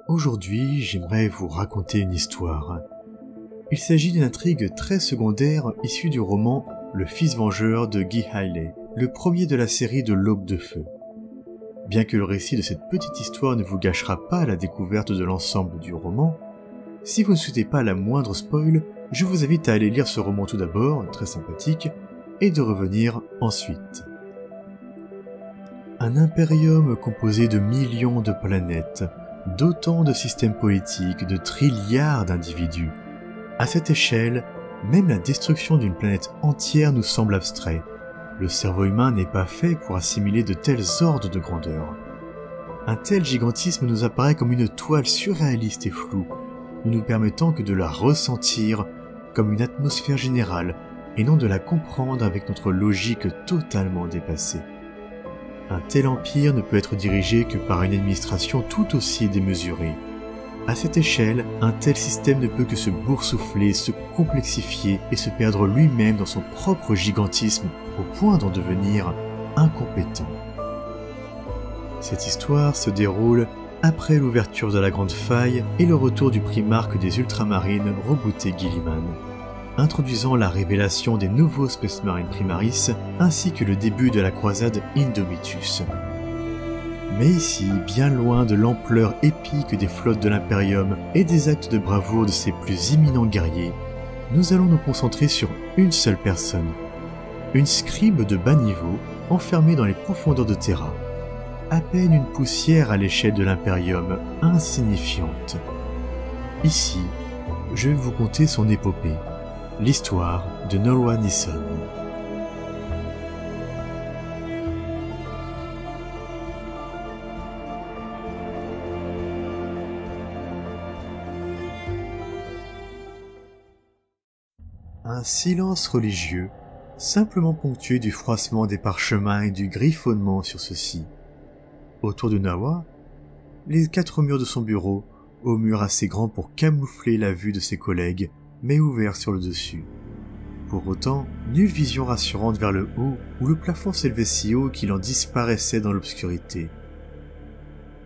Aujourd'hui, j'aimerais vous raconter une histoire. Il s'agit d'une intrigue très secondaire issue du roman Le Fils Vengeur de Guy Hailey, le premier de la série de l'Aube de Feu. Bien que le récit de cette petite histoire ne vous gâchera pas la découverte de l'ensemble du roman, si vous ne souhaitez pas la moindre spoil, je vous invite à aller lire ce roman tout d'abord, très sympathique, et de revenir ensuite. Un impérium composé de millions de planètes, d'autant de systèmes politiques, de trilliards d'individus. À cette échelle, même la destruction d'une planète entière nous semble abstrait. Le cerveau humain n'est pas fait pour assimiler de tels ordres de grandeur. Un tel gigantisme nous apparaît comme une toile surréaliste et floue, ne nous permettant que de la ressentir comme une atmosphère générale et non de la comprendre avec notre logique totalement dépassée. Un tel empire ne peut être dirigé que par une administration tout aussi démesurée. À cette échelle, un tel système ne peut que se boursoufler, se complexifier et se perdre lui-même dans son propre gigantisme au point d'en devenir incompétent. Cette histoire se déroule après l'ouverture de la Grande Faille et le retour du primarque des Ultramarines rebooté Guilliman, introduisant la révélation des nouveaux Space Marines Primaris ainsi que le début de la croisade Indomitus. Mais ici, bien loin de l'ampleur épique des flottes de l'Imperium et des actes de bravoure de ses plus imminents guerriers, nous allons nous concentrer sur une seule personne, une scribe de bas niveau enfermée dans les profondeurs de Terra, à peine une poussière à l'échelle de l'Imperium, insignifiante. Ici, je vais vous conter son épopée, l'histoire de Norwa Nisson. Un silence religieux, simplement ponctué du froissement des parchemins et du griffonnement sur ceux-ci. Autour de Norwa, les 4 murs de son bureau, aux murs assez grands pour camoufler la vue de ses collègues, mais ouverts sur le dessus. Pour autant, nulle vision rassurante vers le haut, où le plafond s'élevait si haut qu'il en disparaissait dans l'obscurité.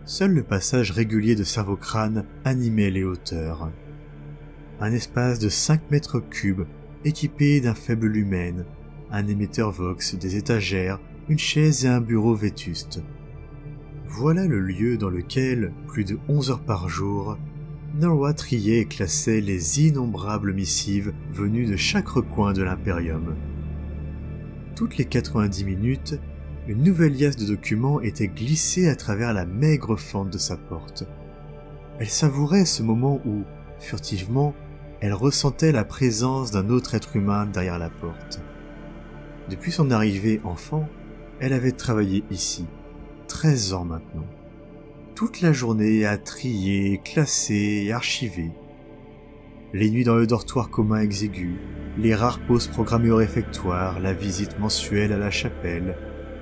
Seul le passage régulier de cerveau-crâne animait les hauteurs. Un espace de 5 mètres cubes, équipé d'un faible lumen, un émetteur Vox, des étagères, une chaise et un bureau vétuste. Voilà le lieu dans lequel, plus de 11 heures par jour, Norwa triait et classait les innombrables missives venues de chaque recoin de l'Imperium. Toutes les 90 minutes, une nouvelle liasse de documents était glissée à travers la maigre fente de sa porte. Elle savourait ce moment où, furtivement, elle ressentait la présence d'un autre être humain derrière la porte. Depuis son arrivée enfant, elle avait travaillé ici, 13 ans maintenant. Toute la journée à trier, classer et archiver. Les nuits dans le dortoir commun exigu, les rares pauses programmées au réfectoire, la visite mensuelle à la chapelle,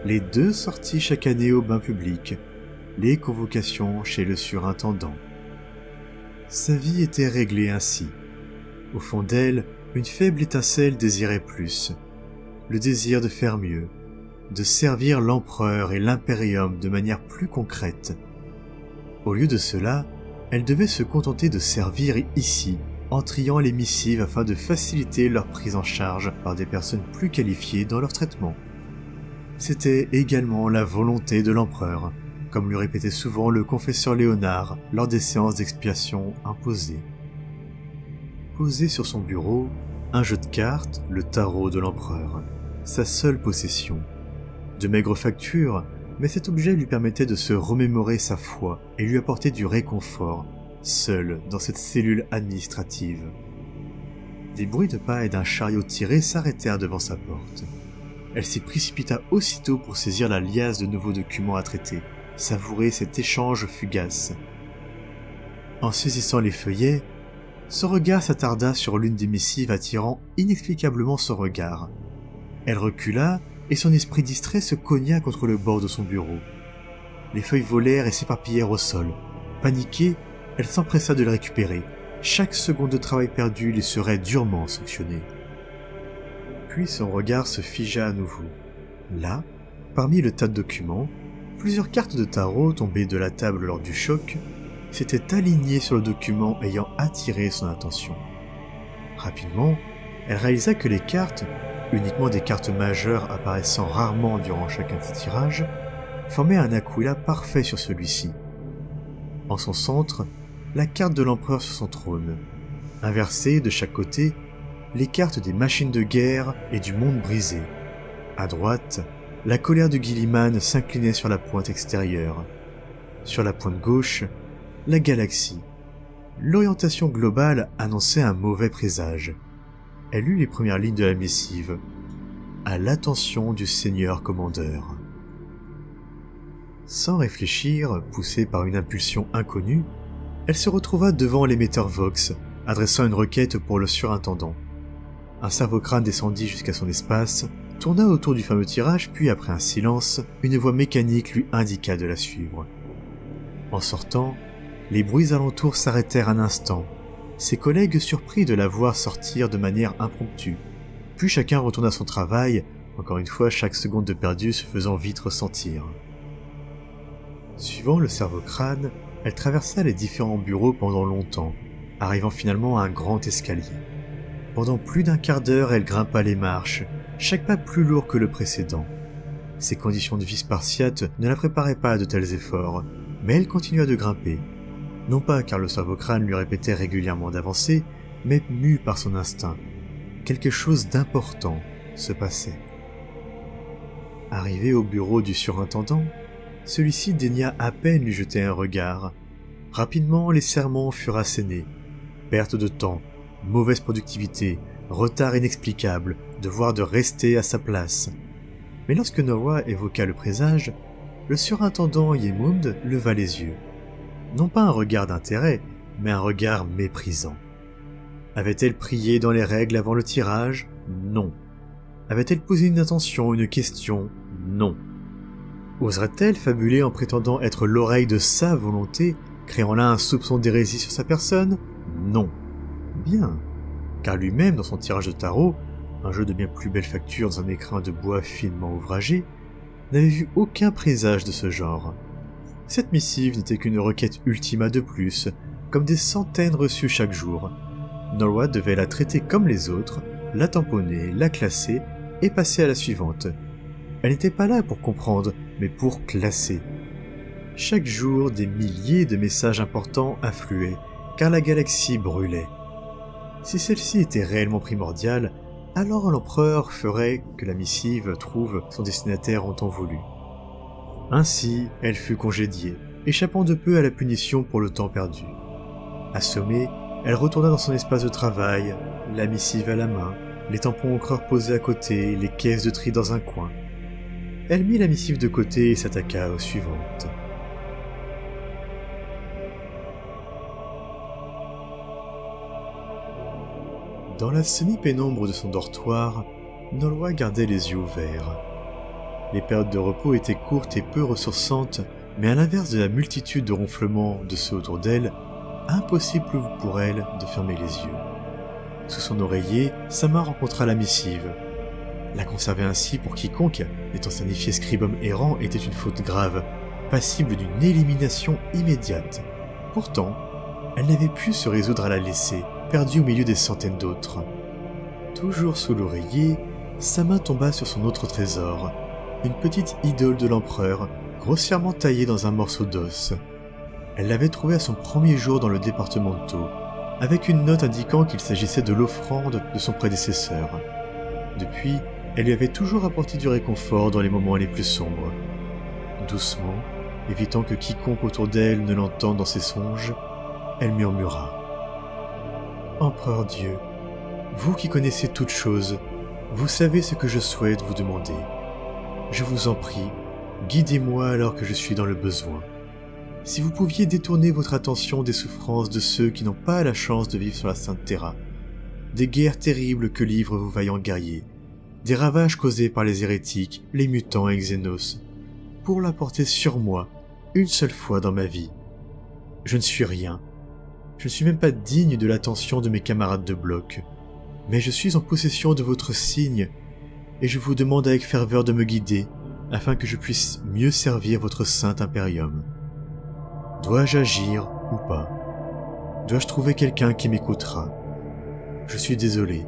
les 2 sorties chaque année au bain public, les convocations chez le surintendant. Sa vie était réglée ainsi. Au fond d'elle, une faible étincelle désirait plus. Le désir de faire mieux, de servir l'empereur et l'impérium de manière plus concrète. Au lieu de cela, elle devait se contenter de servir ici, en triant les missives afin de faciliter leur prise en charge par des personnes plus qualifiées dans leur traitement. C'était également la volonté de l'empereur, comme lui répétait souvent le confesseur Léonard lors des séances d'expiation imposées. Posé sur son bureau, un jeu de cartes, le tarot de l'empereur, sa seule possession. De maigres factures, mais cet objet lui permettait de se remémorer sa foi et lui apporter du réconfort, seul dans cette cellule administrative. Des bruits de pas et d'un chariot tiré s'arrêtèrent devant sa porte. Elle s'y précipita aussitôt pour saisir la liasse de nouveaux documents à traiter, savourer cet échange fugace. En saisissant les feuillets, son regard s'attarda sur l'une des missives attirant inexplicablement son regard. Elle recula et son esprit distrait se cogna contre le bord de son bureau. Les feuilles volèrent et s'éparpillèrent au sol. Paniquée, elle s'empressa de les récupérer. Chaque seconde de travail perdu lui serait durement sanctionnée. Puis son regard se figea à nouveau. Là, parmi le tas de documents, plusieurs cartes de tarot tombées de la table lors du choc, s'était alignée sur le document ayant attiré son attention. Rapidement, elle réalisa que les cartes, uniquement des cartes majeures apparaissant rarement durant chacun de ces tirages, formaient un aquila parfait sur celui-ci. En son centre, la carte de l'empereur sur son trône. Inversées de chaque côté, les cartes des machines de guerre et du monde brisé. À droite, la colère de Guilliman s'inclinait sur la pointe extérieure. Sur la pointe gauche, la galaxie. L'orientation globale annonçait un mauvais présage. Elle lut les premières lignes de la missive. À l'attention du Seigneur Commandeur. Sans réfléchir, poussée par une impulsion inconnue, elle se retrouva devant l'émetteur Vox, adressant une requête pour le surintendant. Un cerveau-crâne descendit jusqu'à son espace, tourna autour du fameux tirage, puis après un silence, une voix mécanique lui indiqua de la suivre. En sortant, les bruits alentours s'arrêtèrent un instant, ses collègues surpris de la voir sortir de manière impromptue. Puis chacun retourna à son travail, encore une fois chaque seconde de perdu se faisant vite ressentir. Suivant le cerveau-crâne, elle traversa les différents bureaux pendant longtemps, arrivant finalement à un grand escalier. Pendant plus d'un quart d'heure, elle grimpa les marches, chaque pas plus lourd que le précédent. Ses conditions de vie spartiates ne la préparaient pas à de tels efforts, mais elle continua de grimper. Non pas car le cerveau-crâne lui répétait régulièrement d'avancer, mais mue par son instinct. Quelque chose d'important se passait. Arrivé au bureau du surintendant, celui-ci daigna à peine lui jeter un regard. Rapidement, les serments furent assénés. Perte de temps, mauvaise productivité, retard inexplicable, devoir de rester à sa place. Mais lorsque Nowa évoqua le présage, le surintendant Yemund leva les yeux. Non pas un regard d'intérêt, mais un regard méprisant. Avait-elle prié dans les règles avant le tirage? Non. Avait-elle posé une intention, une question? Non. Oserait-elle fabuler en prétendant être l'oreille de sa volonté, créant là un soupçon d'hérésie sur sa personne? Non. Bien. Car lui-même, dans son tirage de tarot, un jeu de bien plus belle facture dans un écrin de bois finement ouvragé, n'avait vu aucun présage de ce genre. Cette missive n'était qu'une requête ultima de plus, comme des centaines reçues chaque jour. Norwa devait la traiter comme les autres, la tamponner, la classer et passer à la suivante. Elle n'était pas là pour comprendre, mais pour classer. Chaque jour, des milliers de messages importants affluaient, car la galaxie brûlait. Si celle-ci était réellement primordiale, alors l'empereur ferait que la missive trouve son destinataire en temps voulu. Ainsi, elle fut congédiée, échappant de peu à la punition pour le temps perdu. Assommée, elle retourna dans son espace de travail, la missive à la main, les tampons encreurs posés à côté, les caisses de tri dans un coin. Elle mit la missive de côté et s'attaqua aux suivantes. Dans la semi-pénombre de son dortoir, Norwa gardait les yeux ouverts. Les périodes de repos étaient courtes et peu ressourçantes, mais à l'inverse de la multitude de ronflements de ceux autour d'elle, impossible pour elle de fermer les yeux. Sous son oreiller, sa main rencontra la missive. La conserver ainsi pour quiconque, étant signifié scribum errant, était une faute grave, passible d'une élimination immédiate. Pourtant, elle n'avait pu se résoudre à la laisser, perdue au milieu des centaines d'autres. Toujours sous l'oreiller, sa main tomba sur son autre trésor, une petite idole de l'empereur, grossièrement taillée dans un morceau d'os. Elle l'avait trouvée à son premier jour dans le départemental, avec une note indiquant qu'il s'agissait de l'offrande de son prédécesseur. Depuis, elle lui avait toujours apporté du réconfort dans les moments les plus sombres. Doucement, évitant que quiconque autour d'elle ne l'entende dans ses songes, elle murmura. « Empereur Dieu, vous qui connaissez toutes choses, vous savez ce que je souhaite vous demander. Je vous en prie, guidez-moi alors que je suis dans le besoin. Si vous pouviez détourner votre attention des souffrances de ceux qui n'ont pas la chance de vivre sur la Sainte Terra, des guerres terribles que livrent vos vaillants guerriers, des ravages causés par les hérétiques, les mutants et Xénos, pour la porter sur moi, une seule fois dans ma vie. Je ne suis rien. Je ne suis même pas digne de l'attention de mes camarades de bloc, mais je suis en possession de votre signe, et je vous demande avec ferveur de me guider, afin que je puisse mieux servir votre saint impérium. Dois-je agir ou pas? Dois-je trouver quelqu'un qui m'écoutera? Je suis désolé,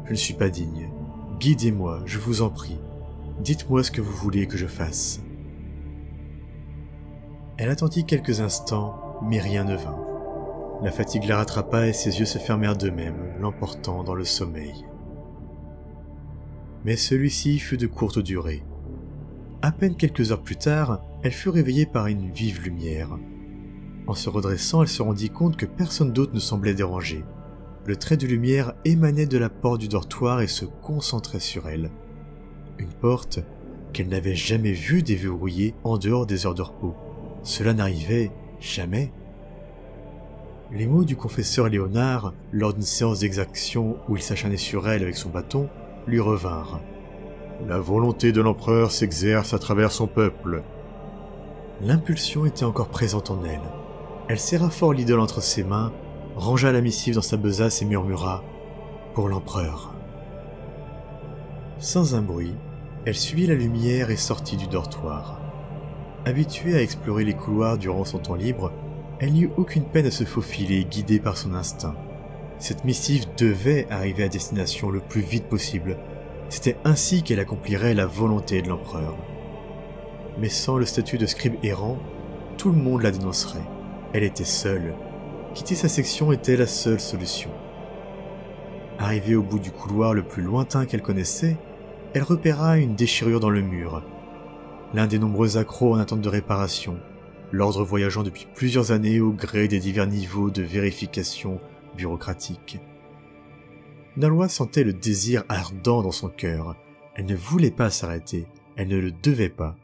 je ne suis pas digne. Guidez-moi, je vous en prie. Dites-moi ce que vous voulez que je fasse. » Elle attendit quelques instants, mais rien ne vint. La fatigue la rattrapa et ses yeux se fermèrent d'eux-mêmes, l'emportant dans le sommeil. Mais celui-ci fut de courte durée. À peine quelques heures plus tard, elle fut réveillée par une vive lumière. En se redressant, elle se rendit compte que personne d'autre ne semblait déranger. Le trait de lumière émanait de la porte du dortoir et se concentrait sur elle. Une porte qu'elle n'avait jamais vue déverrouillée en dehors des heures de repos. Cela n'arrivait jamais. Les mots du confesseur Léonard, lors d'une séance d'exaction où il s'acharnait sur elle avec son bâton, lui revinrent. « La volonté de l'empereur s'exerce à travers son peuple. » L'impulsion était encore présente en elle. Elle serra fort l'idole entre ses mains, rangea la missive dans sa besace et murmura « Pour l'empereur ». Sans un bruit, elle suivit la lumière et sortit du dortoir. Habituée à explorer les couloirs durant son temps libre, elle n'eut aucune peine à se faufiler, guidée par son instinct. Cette missive devait arriver à destination le plus vite possible. C'était ainsi qu'elle accomplirait la volonté de l'empereur. Mais sans le statut de scribe errant, tout le monde la dénoncerait. Elle était seule. Quitter sa section était la seule solution. Arrivée au bout du couloir le plus lointain qu'elle connaissait, elle repéra une déchirure dans le mur. L'un des nombreux accros en attente de réparation, l'ordre voyageant depuis plusieurs années au gré des divers niveaux de vérification bureaucratique. Naloa sentait le désir ardent dans son cœur. Elle ne voulait pas s'arrêter, elle ne le devait pas.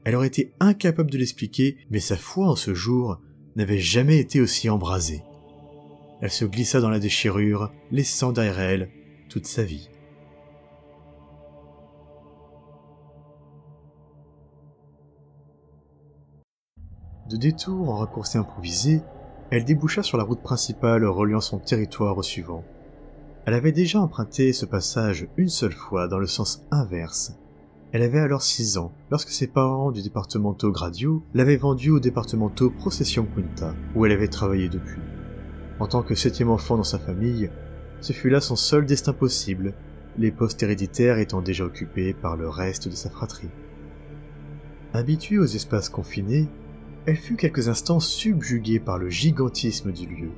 Elle aurait été incapable de l'expliquer, mais sa foi en ce jour n'avait jamais été aussi embrasée. Elle se glissa dans la déchirure, laissant derrière elle toute sa vie. De détour en raccourci improvisé, elle déboucha sur la route principale reliant son territoire au suivant. Elle avait déjà emprunté ce passage une seule fois dans le sens inverse. Elle avait alors 6 ans, lorsque ses parents du départamento Gradio l'avaient vendue au départamento Procession Quinta, où elle avait travaillé depuis. En tant que 7e enfant dans sa famille, ce fut là son seul destin possible, les postes héréditaires étant déjà occupés par le reste de sa fratrie. Habituée aux espaces confinés, elle fut quelques instants subjuguée par le gigantisme du lieu.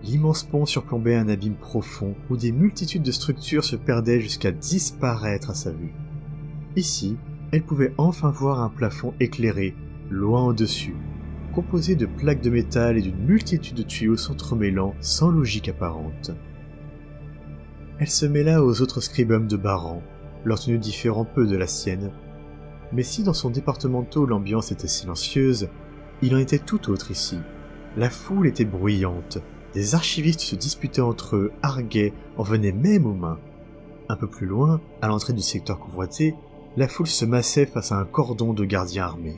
L'immense pont surplombait un abîme profond où des multitudes de structures se perdaient jusqu'à disparaître à sa vue. Ici, elle pouvait enfin voir un plafond éclairé, loin au-dessus, composé de plaques de métal et d'une multitude de tuyaux s'entremêlant sans logique apparente. Elle se mêla aux autres scribums de Baran, leur tenue différant peu de la sienne, mais si dans son départemento l'ambiance était silencieuse, il en était tout autre ici. La foule était bruyante, des archivistes se disputaient entre eux, arguaient, en venaient même aux mains. Un peu plus loin, à l'entrée du secteur convoité, la foule se massait face à un cordon de gardiens armés.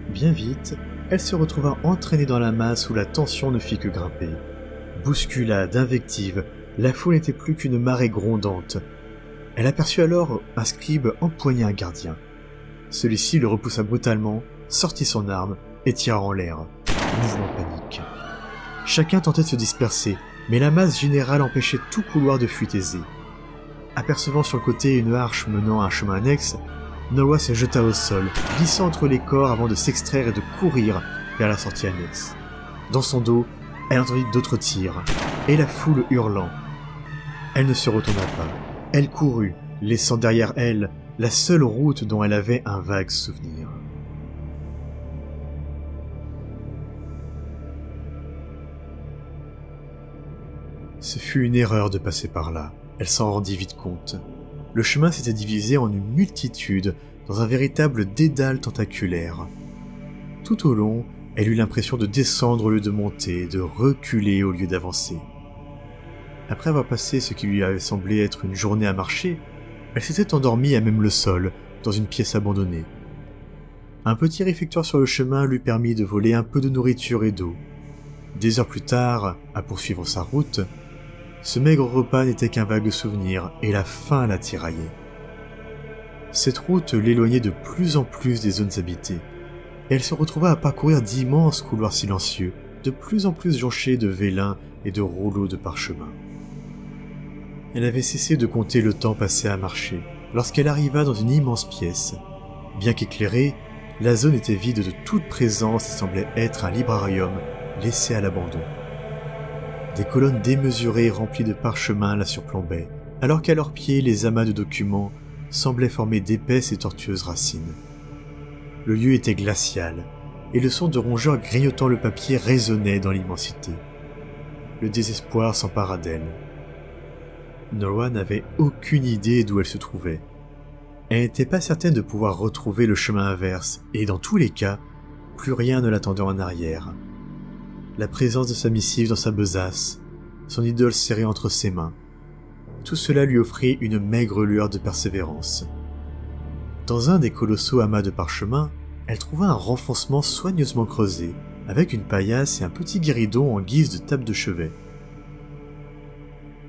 Bien vite, elle se retrouva entraînée dans la masse où la tension ne fit que grimper. Bousculade, invectives, la foule n'était plus qu'une marée grondante. Elle aperçut alors un scribe empoigner un gardien. Celui-ci le repoussa brutalement, sortit son arme et tira en l'air, mise en panique. Chacun tentait de se disperser, mais la masse générale empêchait tout couloir de fuite aisé. Apercevant sur le côté une arche menant à un chemin annexe, Naloa se jeta au sol, glissant entre les corps avant de s'extraire et de courir vers la sortie annexe. Dans son dos, elle entendit d'autres tirs, et la foule hurlant. Elle ne se retourna pas. Elle courut, laissant derrière elle la seule route dont elle avait un vague souvenir. Ce fut une erreur de passer par là, elle s'en rendit vite compte. Le chemin s'était divisé en une multitude, dans un véritable dédale tentaculaire. Tout au long, elle eut l'impression de descendre au lieu de monter, de reculer au lieu d'avancer. Après avoir passé ce qui lui avait semblé être une journée à marcher, elle s'était endormie à même le sol, dans une pièce abandonnée. Un petit réfectoire sur le chemin lui permit de voler un peu de nourriture et d'eau. Des heures plus tard, à poursuivre sa route, ce maigre repas n'était qu'un vague souvenir et la faim la tiraillait. Cette route l'éloignait de plus en plus des zones habitées. et elle se retrouva à parcourir d'immenses couloirs silencieux, de plus en plus jonchés de vélins et de rouleaux de parchemin. Elle avait cessé de compter le temps passé à marcher, lorsqu'elle arriva dans une immense pièce. Bien qu'éclairée, la zone était vide de toute présence et semblait être un librarium laissé à l'abandon. Des colonnes démesurées remplies de parchemins la surplombaient, alors qu'à leurs pieds les amas de documents semblaient former d'épaisses et tortueuses racines. Le lieu était glacial, et le son de rongeurs grignotant le papier résonnait dans l'immensité. Le désespoir s'empara d'elle. Nora n'avait aucune idée d'où elle se trouvait. Elle n'était pas certaine de pouvoir retrouver le chemin inverse, et dans tous les cas, plus rien ne l'attendait en arrière. La présence de sa missive dans sa besace, son idole serrée entre ses mains, tout cela lui offrit une maigre lueur de persévérance. Dans un des colossaux amas de parchemin, elle trouva un renfoncement soigneusement creusé, avec une paillasse et un petit guéridon en guise de table de chevet.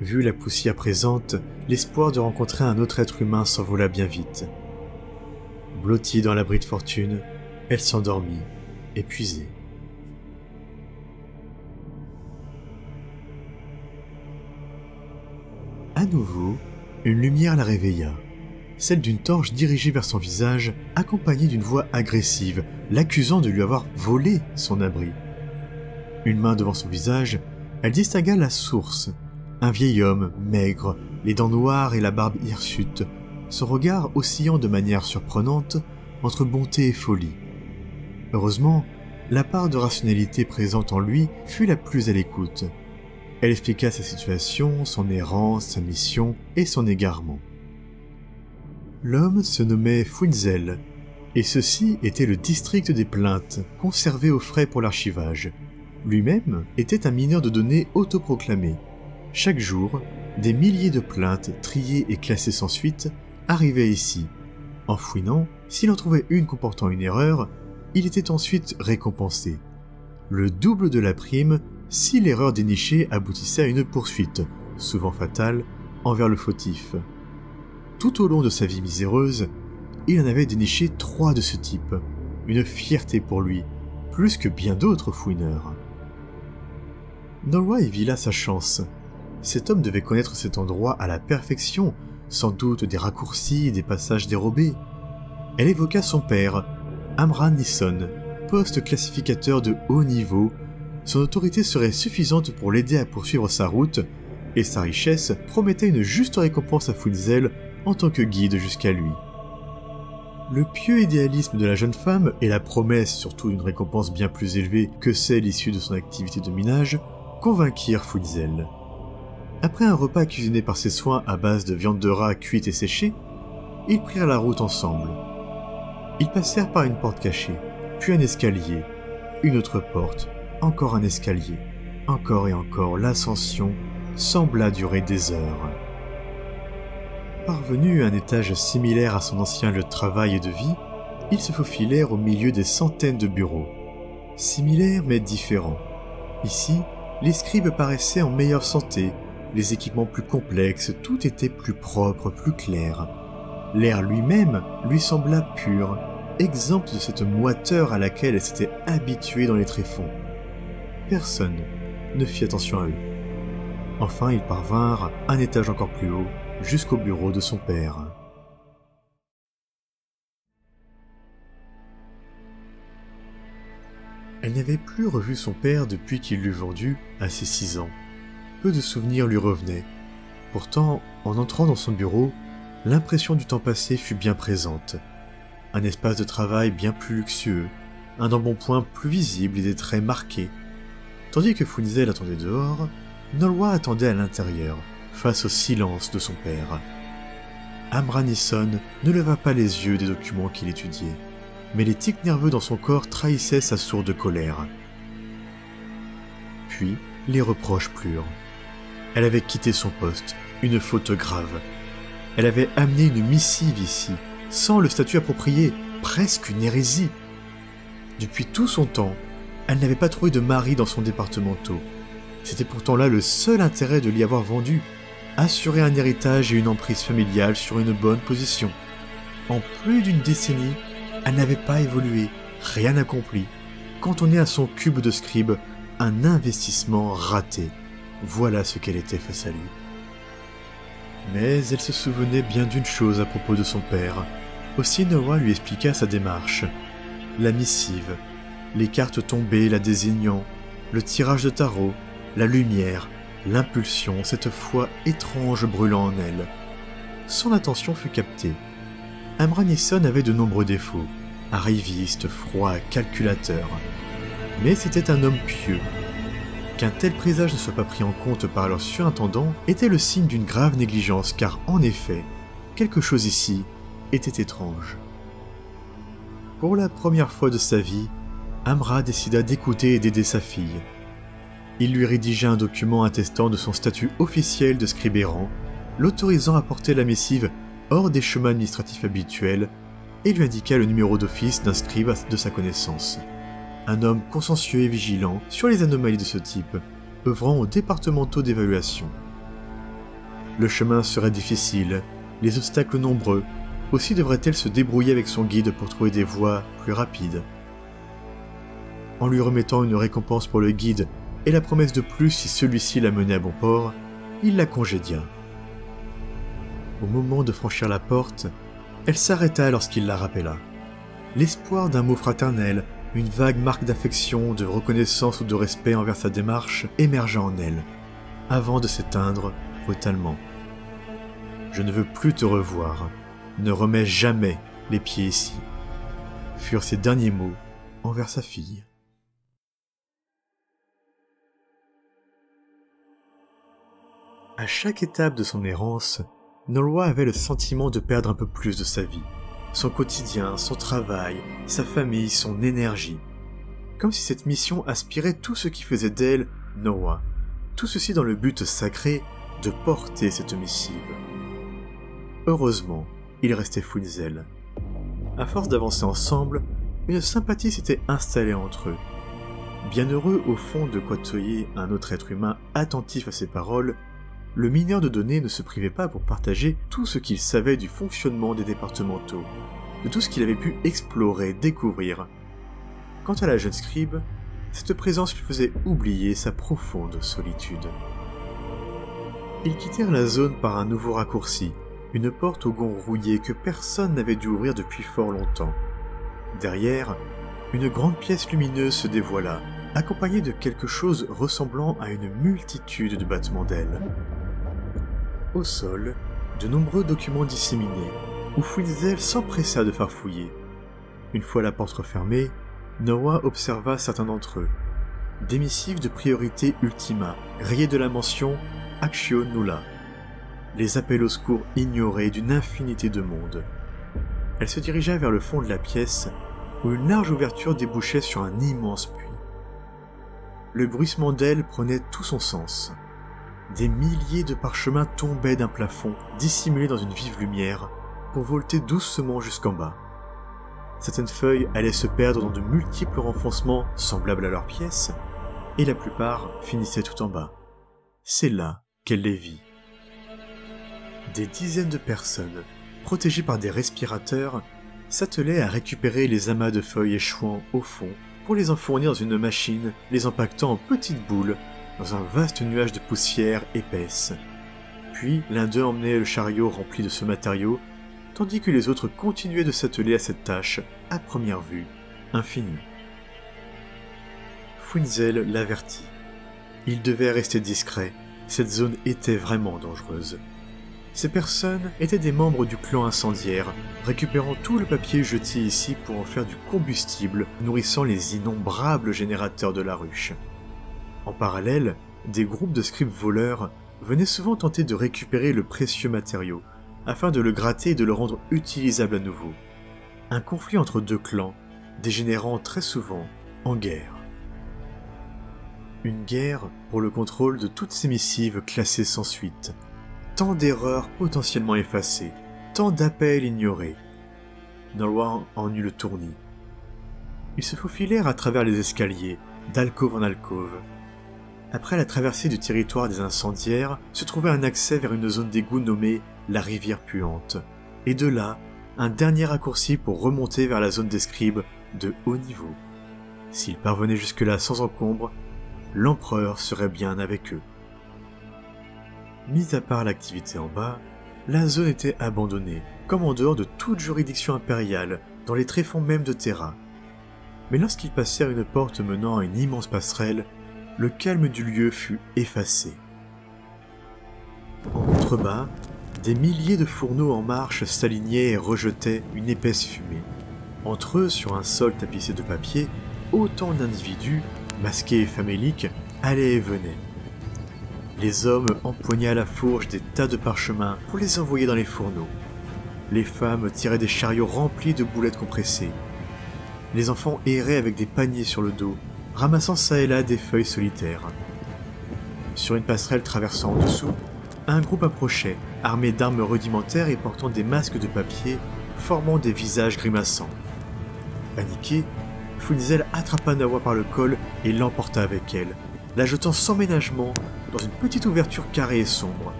Vu la poussière présente, l'espoir de rencontrer un autre être humain s'envola bien vite. Blottie dans l'abri de fortune, elle s'endormit, épuisée. À nouveau, une lumière la réveilla, celle d'une torche dirigée vers son visage, accompagnée d'une voix agressive, l'accusant de lui avoir volé son abri. Une main devant son visage, elle distingua la source, un vieil homme, maigre, les dents noires et la barbe hirsute, son regard oscillant de manière surprenante entre bonté et folie. Heureusement, la part de rationalité présente en lui fut la plus à l'écoute. Elle expliqua sa situation, son errance, sa mission et son égarement. L'homme se nommait Fwinzel, et ceci était le district des plaintes, conservé au frais pour l'archivage. Lui-même était un mineur de données autoproclamé. Chaque jour, des milliers de plaintes, triées et classées sans suite, arrivaient ici. En fouinant, s'il en trouvait une comportant une erreur, il était ensuite récompensé. Le double de la prime si l'erreur dénichée aboutissait à une poursuite, souvent fatale, envers le fautif. Tout au long de sa vie miséreuse, il en avait déniché 3 de ce type, une fierté pour lui, plus que bien d'autres fouineurs. Nora y vit là sa chance. Cet homme devait connaître cet endroit à la perfection, sans doute des raccourcis et des passages dérobés. Elle évoqua son père, Amran Nisson, poste classificateur de haut niveau. Son autorité serait suffisante pour l'aider à poursuivre sa route, et sa richesse promettait une juste récompense à Fwinzel en tant que guide jusqu'à lui. Le pieux idéalisme de la jeune femme et la promesse surtout d'une récompense bien plus élevée que celle issue de son activité de minage convainquirent Fwinzel. Après un repas cuisiné par ses soins à base de viande de rat cuite et séchée, ils prirent la route ensemble. Ils passèrent par une porte cachée, puis un escalier, une autre porte, encore un escalier, encore et encore l'ascension sembla durer des heures. Parvenus à un étage similaire à son ancien lieu de travail et de vie, ils se faufilèrent au milieu des centaines de bureaux. Similaires mais différents. Ici, les scribes paraissaient en meilleure santé, les équipements plus complexes, tout était plus propre, plus clair. L'air lui-même lui sembla pur, exempt de cette moiteur à laquelle elle s'était habituée dans les tréfonds. Personne ne fit attention à eux. Enfin, ils parvinrent un étage encore plus haut, jusqu'au bureau de son père. Elle n'avait plus revu son père depuis qu'il l'eut vendu à ses 6 ans. Peu de souvenirs lui revenaient. Pourtant, en entrant dans son bureau, l'impression du temps passé fut bien présente. Un espace de travail bien plus luxueux, un embonpoint plus visible et des traits marqués. Tandis que Fwinzel attendait dehors, Nora attendait à l'intérieur, face au silence de son père. Amran Nisson ne leva pas les yeux des documents qu'il étudiait, mais les tics nerveux dans son corps trahissaient sa sourde colère. Puis, les reproches plurent. Elle avait quitté son poste, une faute grave. Elle avait amené une missive ici, sans le statut approprié, presque une hérésie. Depuis tout son temps, elle n'avait pas trouvé de mari dans son départemental. C'était pourtant là le seul intérêt de l'y avoir vendu, assurer un héritage et une emprise familiale sur une bonne position. En plus d'une décennie, elle n'avait pas évolué, rien accompli, cantonné à son cube de scribe, un investissement raté. Voilà ce qu'elle était face à lui. Mais elle se souvenait bien d'une chose à propos de son père. Aussi Noah lui expliqua sa démarche. La missive, les cartes tombées la désignant, le tirage de tarot, la lumière, l'impulsion, cette foi étrange brûlant en elle. Son attention fut captée. Amran Nisson avait de nombreux défauts, arriviste, froid, calculateur. Mais c'était un homme pieux. Qu'un tel présage ne soit pas pris en compte par leur surintendant était le signe d'une grave négligence, car en effet, quelque chose ici était étrange. Pour la première fois de sa vie, Amra décida d'écouter et d'aider sa fille. Il lui rédigea un document attestant de son statut officiel de scribe errant, l'autorisant à porter la missive hors des chemins administratifs habituels, et lui indiqua le numéro d'office d'un scribe de sa connaissance. Un homme consciencieux et vigilant sur les anomalies de ce type, œuvrant aux départementaux d'évaluation. Le chemin serait difficile, les obstacles nombreux, aussi devrait-elle se débrouiller avec son guide pour trouver des voies plus rapides. En lui remettant une récompense pour le guide et la promesse de plus si celui-ci la menait à bon port, il la congédia. Au moment de franchir la porte, elle s'arrêta lorsqu'il la rappela. L'espoir d'un mot fraternel, une vague marque d'affection, de reconnaissance ou de respect envers sa démarche émergea en elle, avant de s'éteindre brutalement. « Je ne veux plus te revoir. Ne remets jamais les pieds ici. » furent ses derniers mots envers sa fille. À chaque étape de son errance, Nolwenn avait le sentiment de perdre un peu plus de sa vie. Son quotidien, son travail, sa famille, son énergie. Comme si cette mission aspirait tout ce qui faisait d'elle Noah. Tout ceci dans le but sacré de porter cette missive. Heureusement, il restait Fwinzel. À force d'avancer ensemble, une sympathie s'était installée entre eux. Bien heureux au fond de côtoyer un autre être humain attentif à ses paroles, le mineur de données ne se privait pas pour partager tout ce qu'il savait du fonctionnement des départementaux, de tout ce qu'il avait pu explorer, découvrir. Quant à la jeune scribe, cette présence lui faisait oublier sa profonde solitude. Ils quittèrent la zone par un nouveau raccourci, une porte au gonds rouillé que personne n'avait dû ouvrir depuis fort longtemps. Derrière, une grande pièce lumineuse se dévoila, accompagnée de quelque chose ressemblant à une multitude de battements d'ailes. Au sol, de nombreux documents disséminés, où Fwinzel s'empressa de farfouiller. Une fois la porte refermée, Noah observa certains d'entre eux. Des missives de priorité ultima, rayées de la mention « Actio nulla », les appels au secours ignorés d'une infinité de mondes. Elle se dirigea vers le fond de la pièce, où une large ouverture débouchait sur un immense puits. Le bruissement d'ailes prenait tout son sens. Des milliers de parchemins tombaient d'un plafond, dissimulés dans une vive lumière, pour volter doucement jusqu'en bas. Certaines feuilles allaient se perdre dans de multiples renfoncements semblables à leurs pièces, et la plupart finissaient tout en bas. C'est là qu'elle les vit. Des dizaines de personnes, protégées par des respirateurs, s'attelaient à récupérer les amas de feuilles échouant au fond pour les enfourner dans une machine, les empaquetant en petites boules dans un vaste nuage de poussière épaisse. Puis l'un d'eux emmenait le chariot rempli de ce matériau, tandis que les autres continuaient de s'atteler à cette tâche, à première vue, infinie. Fwinzel l'avertit. Il devait rester discret, cette zone était vraiment dangereuse. Ces personnes étaient des membres du clan incendiaire, récupérant tout le papier jeté ici pour en faire du combustible, nourrissant les innombrables générateurs de la ruche. En parallèle, des groupes de scribes voleurs venaient souvent tenter de récupérer le précieux matériau, afin de le gratter et de le rendre utilisable à nouveau. Un conflit entre deux clans, dégénérant très souvent en guerre. Une guerre pour le contrôle de toutes ces missives classées sans suite. Tant d'erreurs potentiellement effacées, tant d'appels ignorés. Nolwenn en eut le tournis. Ils se faufilèrent à travers les escaliers, d'alcôve en alcôve. Après la traversée du territoire des incendiaires, se trouvait un accès vers une zone d'égout nommée la rivière puante, et de là, un dernier raccourci pour remonter vers la zone des scribes de haut niveau. S'ils parvenaient jusque-là sans encombre, l'empereur serait bien avec eux. Mis à part l'activité en bas, la zone était abandonnée, comme en dehors de toute juridiction impériale, dans les tréfonds même de Terra. Mais lorsqu'ils passèrent une porte menant à une immense passerelle, le calme du lieu fut effacé. En contrebas, des milliers de fourneaux en marche s'alignaient et rejetaient une épaisse fumée. Entre eux, sur un sol tapissé de papier, autant d'individus, masqués et faméliques, allaient et venaient. Les hommes empoignaient à la fourche des tas de parchemins pour les envoyer dans les fourneaux. Les femmes tiraient des chariots remplis de boulettes compressées. Les enfants erraient avec des paniers sur le dos, ramassant çà et là des feuilles solitaires. Sur une passerelle traversant en dessous, un groupe approchait, armé d'armes rudimentaires et portant des masques de papier, formant des visages grimaçants. Paniquée, Funzel attrapa Nawa par le col et l'emporta avec elle, la jetant sans ménagement dans une petite ouverture carrée et sombre.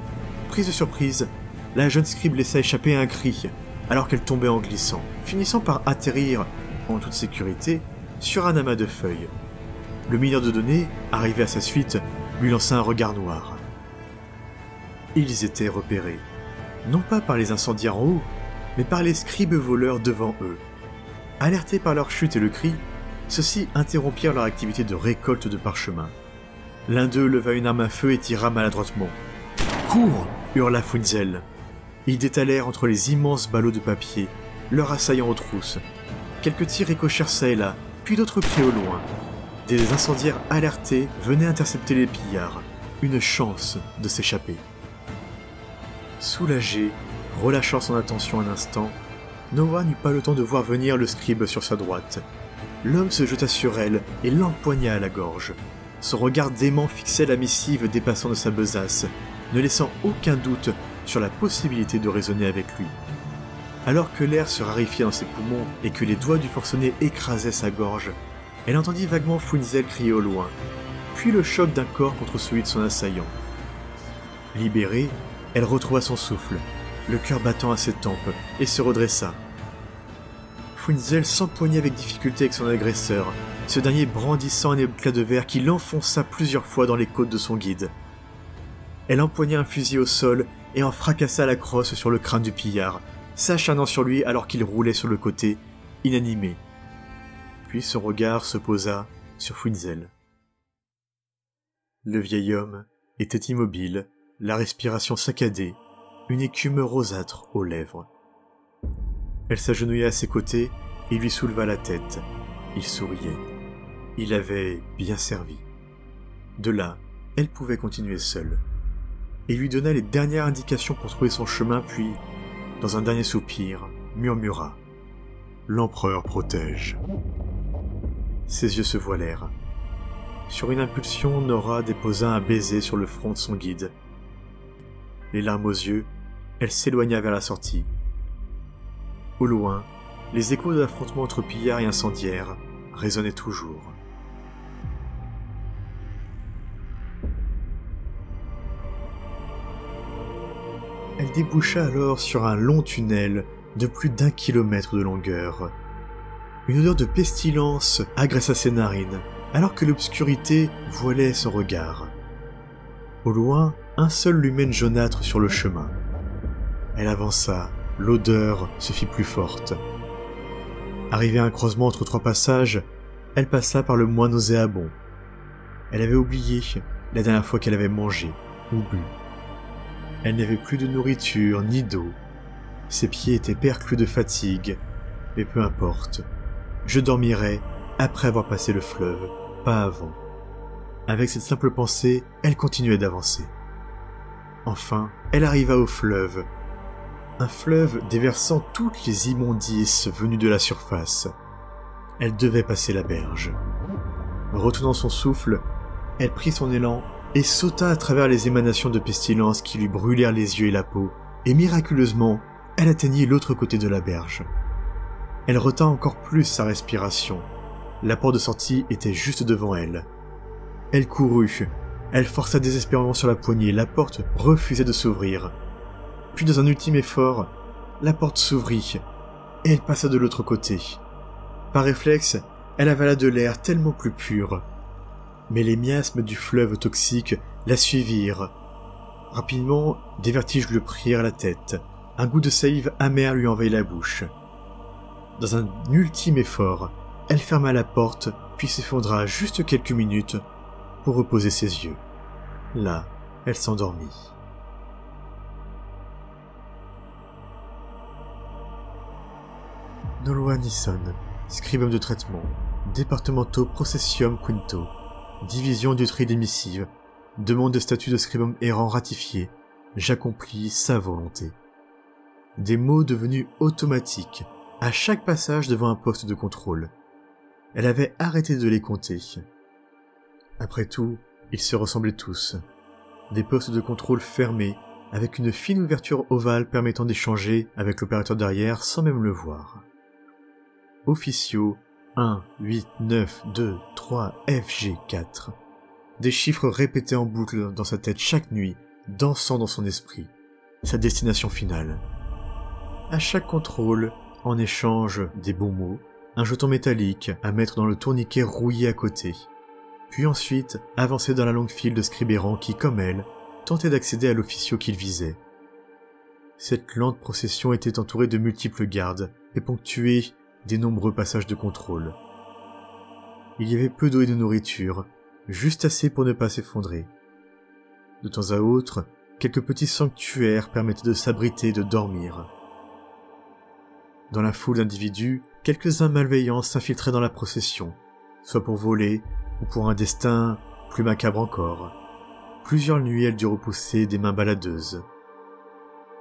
Prise de surprise, la jeune scribe laissa échapper un cri, alors qu'elle tombait en glissant, finissant par atterrir, en toute sécurité, sur un amas de feuilles. Le mineur de données, arrivé à sa suite, lui lança un regard noir. Ils étaient repérés, non pas par les incendiaires en haut, mais par les scribes voleurs devant eux. Alertés par leur chute et le cri, ceux-ci interrompirent leur activité de récolte de parchemins. L'un d'eux leva une arme à feu et tira maladroitement. « Cours !» hurla Funzel. Ils détalèrent entre les immenses ballots de papier, leur assaillant aux trousses. Quelques tirs ricochèrent çà et là, puis d'autres pris au loin. Des incendiaires alertés venaient intercepter les pillards. Une chance de s'échapper. Soulagé, relâchant son attention un instant, Noah n'eut pas le temps de voir venir le scribe sur sa droite. L'homme se jeta sur elle et l'empoigna à la gorge. Son regard dément fixait la missive dépassant de sa besace, ne laissant aucun doute sur la possibilité de raisonner avec lui. Alors que l'air se raréfiait dans ses poumons et que les doigts du forcené écrasaient sa gorge, elle entendit vaguement Funzel crier au loin, puis le choc d'un corps contre celui de son assaillant. Libérée, elle retrouva son souffle, le cœur battant à ses tempes, et se redressa. Funzel s'empoigna avec difficulté avec son agresseur, ce dernier brandissant un éclat de verre qui l'enfonça plusieurs fois dans les côtes de son guide. Elle empoigna un fusil au sol et en fracassa la crosse sur le crâne du pillard, s'acharnant sur lui alors qu'il roulait sur le côté, inanimé. Puis son regard se posa sur Funzel. Le vieil homme était immobile, la respiration saccadée, une écume rosâtre aux lèvres. Elle s'agenouilla à ses côtés et lui souleva la tête. Il souriait. Il avait bien servi. De là, elle pouvait continuer seule. Il lui donna les dernières indications pour trouver son chemin, puis, dans un dernier soupir, murmura « L'empereur protège ». Ses yeux se voilèrent. Sur une impulsion, Nora déposa un baiser sur le front de son guide. Les larmes aux yeux, elle s'éloigna vers la sortie. Au loin, les échos de l'affrontement entre pillards et incendiaires résonnaient toujours. Elle déboucha alors sur un long tunnel de plus d'1 kilomètre de longueur. Une odeur de pestilence agressa ses narines, alors que l'obscurité voilait son regard. Au loin, un seul lumen jaunâtre sur le chemin. Elle avança, l'odeur se fit plus forte. Arrivée à un creusement entre 3 passages, elle passa par le moins nauséabond. Elle avait oublié la dernière fois qu'elle avait mangé ou bu. Elle n'avait plus de nourriture ni d'eau. Ses pieds étaient perclus de fatigue, mais peu importe. Je dormirai après avoir passé le fleuve, pas avant. Avec cette simple pensée, elle continuait d'avancer. Enfin, elle arriva au fleuve. Un fleuve déversant toutes les immondices venues de la surface. Elle devait passer la berge. Retenant son souffle, elle prit son élan et sauta à travers les émanations de pestilence qui lui brûlèrent les yeux et la peau, et miraculeusement, elle atteignit l'autre côté de la berge. Elle retint encore plus sa respiration. La porte de sortie était juste devant elle. Elle courut. Elle força désespérément sur la poignée. La porte refusait de s'ouvrir. Puis dans un ultime effort, la porte s'ouvrit, et elle passa de l'autre côté. Par réflexe, elle avala de l'air tellement plus pur. Mais les miasmes du fleuve toxique la suivirent. Rapidement, des vertiges lui prirent la tête. Un goût de salive amère lui envahit la bouche. Dans un ultime effort, elle ferma la porte, puis s'effondra juste quelques minutes pour reposer ses yeux. Là, elle s'endormit. Nolwenn Nisson, scribum de traitement, départemento processium quinto, division du tri d'émissive, demande de statut de scribum errant ratifié, j'accomplis sa volonté. Des mots devenus automatiques, à chaque passage devant un poste de contrôle. Elle avait arrêté de les compter. Après tout, ils se ressemblaient tous. Des postes de contrôle fermés, avec une fine ouverture ovale permettant d'échanger avec l'opérateur derrière sans même le voir. Officiaux 1, 8, 9, 2, 3, FG 4. Des chiffres répétés en boucle dans sa tête chaque nuit, dansant dans son esprit. Sa destination finale. À chaque contrôle, en échange des bons mots, un jeton métallique à mettre dans le tourniquet rouillé à côté. Puis ensuite, avancer dans la longue file de scribérants qui, comme elle, tentaient d'accéder à l'officio qu'il visait. Cette lente procession était entourée de multiples gardes et ponctuée des nombreux passages de contrôle. Il y avait peu d'eau et de nourriture, juste assez pour ne pas s'effondrer. De temps à autre, quelques petits sanctuaires permettaient de s'abriter et de dormir. Dans la foule d'individus, quelques-uns malveillants s'infiltraient dans la procession, soit pour voler, ou pour un destin plus macabre encore. Plusieurs nuits elle dut repousser des mains baladeuses.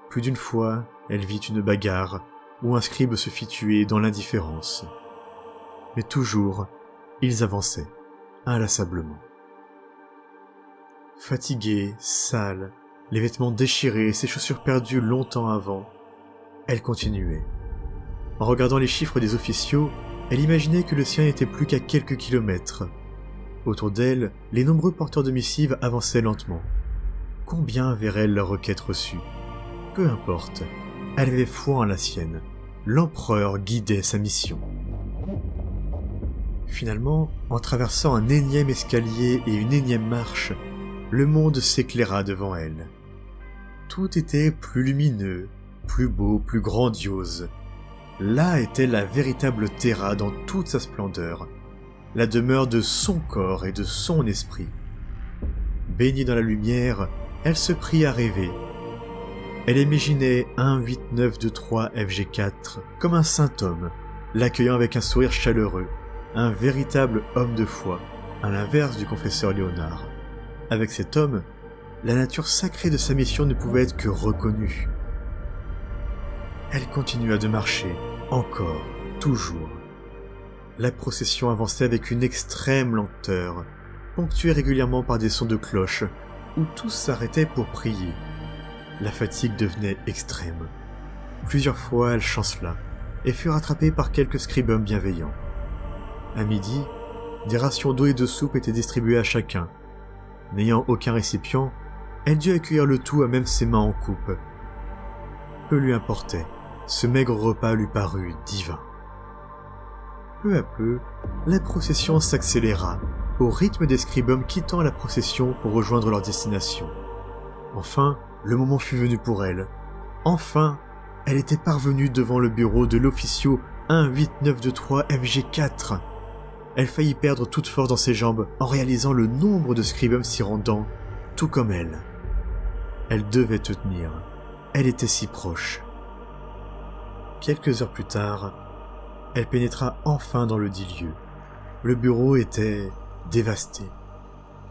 Plus d'une fois, elle vit une bagarre, où un scribe se fit tuer dans l'indifférence. Mais toujours, ils avançaient, inlassablement. Fatiguée, sale, les vêtements déchirés, ses chaussures perdues longtemps avant, elle continuait. En regardant les chiffres des officiaux, elle imaginait que le sien n'était plus qu'à quelques kilomètres. Autour d'elle, les nombreux porteurs de missives avançaient lentement. Combien verraient-elles leur requête reçue? Peu importe, elle avait foi en la sienne. L'empereur guidait sa mission. Finalement, en traversant un énième escalier et une énième marche, le monde s'éclaira devant elle. Tout était plus lumineux, plus beau, plus grandiose. Là était la véritable Terra dans toute sa splendeur, la demeure de son corps et de son esprit. Baignée dans la lumière, elle se prit à rêver. Elle imaginait 18923 FG4 comme un saint homme, l'accueillant avec un sourire chaleureux, un véritable homme de foi, à l'inverse du confesseur Léonard. Avec cet homme, la nature sacrée de sa mission ne pouvait être que reconnue. Elle continua de marcher, encore, toujours. La procession avançait avec une extrême lenteur, ponctuée régulièrement par des sons de cloche, où tous s'arrêtaient pour prier. La fatigue devenait extrême. Plusieurs fois, elle chancela, et fut rattrapée par quelques scribums bienveillants. À midi, des rations d'eau et de soupe étaient distribuées à chacun. N'ayant aucun récipient, elle dut accueillir le tout à même ses mains en coupe. Peu lui importait, ce maigre repas lui parut divin. Peu à peu, la procession s'accéléra, au rythme des scribums quittant la procession pour rejoindre leur destination. Enfin, le moment fut venu pour elle. Enfin, elle était parvenue devant le bureau de l'officio 18923 FG4. Elle faillit perdre toute force dans ses jambes en réalisant le nombre de scribums s'y rendant, tout comme elle. Elle devait te tenir. Elle était si proche. Quelques heures plus tard, elle pénétra enfin dans le dit lieu. Le bureau était dévasté.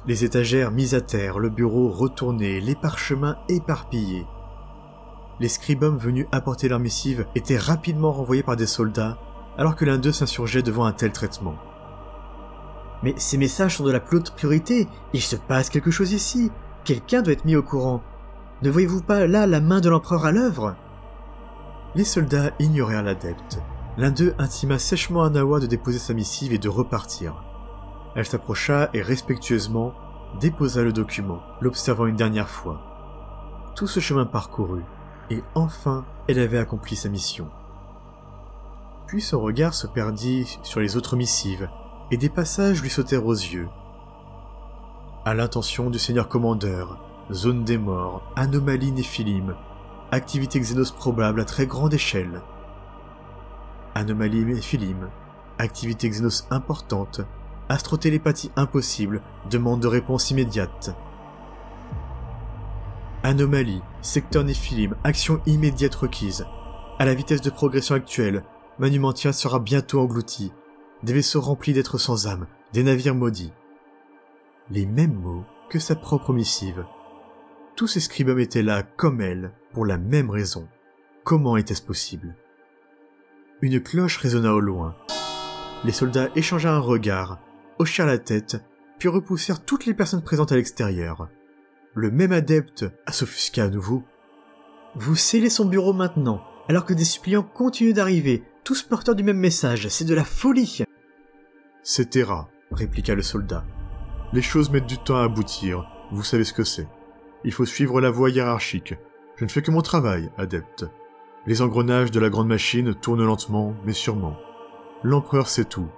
Les étagères mises à terre, le bureau retourné, les parchemins éparpillés. Les scribums venus apporter leurs missives étaient rapidement renvoyés par des soldats, alors que l'un d'eux s'insurgeait devant un tel traitement. « Mais ces messages sont de la plus haute priorité, il se passe quelque chose ici, quelqu'un doit être mis au courant. Ne voyez-vous pas là la main de l'empereur à l'œuvre ?» Les soldats ignorèrent l'adepte. L'un d'eux intima sèchement à Nawa de déposer sa missive et de repartir. Elle s'approcha et respectueusement déposa le document, l'observant une dernière fois. Tout ce chemin parcouru, et enfin elle avait accompli sa mission. Puis son regard se perdit sur les autres missives, et des passages lui sautèrent aux yeux. À l'intention du Seigneur Commandeur, zone des morts, anomalie Néphilim, activité Xénos probable à très grande échelle. Anomalie Néphilim, activité Xénos importante, astrotélépathie impossible, demande de réponse immédiate. Anomalie, secteur Néphilim, action immédiate requise. À la vitesse de progression actuelle, Manumentia sera bientôt englouti. Des vaisseaux remplis d'êtres sans âme, des navires maudits. Les mêmes mots que sa propre missive. Tous ces scribums étaient là, comme elle, pour la même raison. Comment était-ce possible? Une cloche résonna au loin. Les soldats échangèrent un regard, hochèrent la tête, puis repoussèrent toutes les personnes présentes à l'extérieur. Le même adepte s'offusqua à nouveau. « Vous scellez son bureau maintenant, alors que des suppliants continuent d'arriver, tous porteurs du même message, c'est de la folie !»« C'est Terra, » répliqua le soldat. « Les choses mettent du temps à aboutir, vous savez ce que c'est. Il faut suivre la voie hiérarchique. Je ne fais que mon travail, adepte. Les engrenages de la grande machine tournent lentement, mais sûrement. L'empereur sait tout.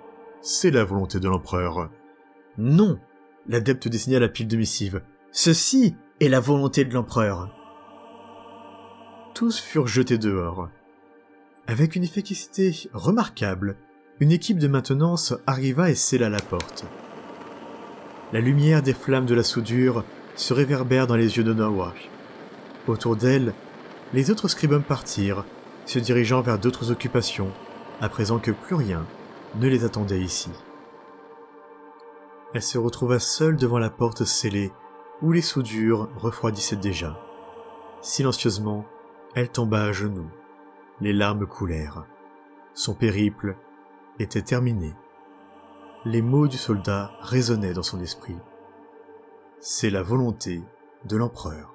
C'est la volonté de l'empereur. »« Non !» L'adepte désigna la pile de missives. « Ceci est la volonté de l'empereur. » Tous furent jetés dehors. Avec une efficacité remarquable, une équipe de maintenance arriva et scella la porte. La lumière des flammes de la soudure se réverbère dans les yeux de Nawa. Autour d'elle, les autres scribums partirent, se dirigeant vers d'autres occupations, à présent que plus rien ne les attendait ici. Elle se retrouva seule devant la porte scellée, où les soudures refroidissaient déjà. Silencieusement, elle tomba à genoux. Les larmes coulèrent. Son périple était terminé. Les mots du soldat résonnaient dans son esprit. C'est la volonté de l'empereur.